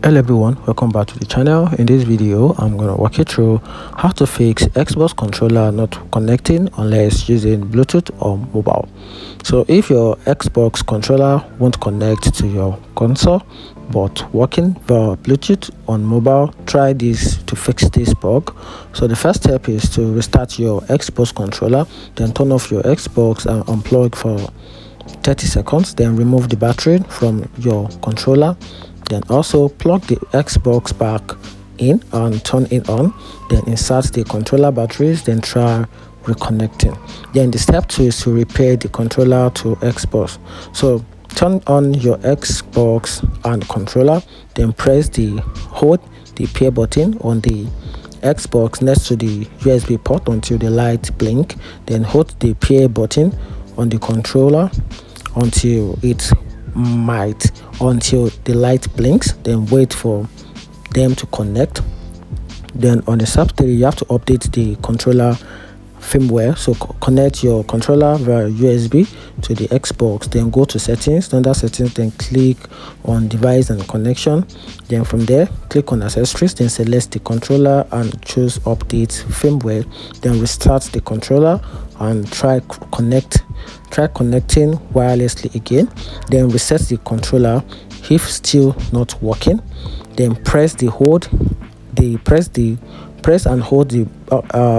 Hello everyone, welcome back to the channel. In this video I'm going to walk you through how to fix Xbox controller not connecting unless using Bluetooth or mobile. So if your Xbox controller won't connect to your console but working via Bluetooth on mobile, try this to fix this bug. So the first step is to restart your Xbox controller, then turn off your Xbox and unplug for 30 seconds, then remove the battery from your controller. Then also plug the Xbox back in and turn it on, then insert the controller batteries, then try reconnecting. Then the step 2 is to repair the controller to Xbox. So turn on your Xbox and controller, then hold the pair button on the Xbox next to the USB port until the light blink, then hold the pair button on the controller until the light blinks, then wait for them to connect. Then on the step 3 you have to update the controller firmware. So connect your controller via USB to the Xbox, then go to settings, under settings, then click on device and connection. Then from there click on accessories, then select the controller and choose update firmware. Then restart the controller and try connecting wirelessly again. Then reset the controller. If still not working, then press and hold the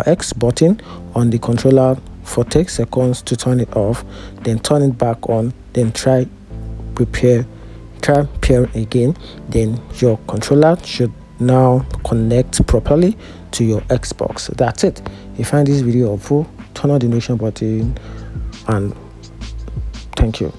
X button on the controller for 30 seconds to turn it off, then turn it back on, then try pair again. Then your controller should now connect properly to your Xbox. That's it. If you find this video helpful, turn on the notification button and thank you.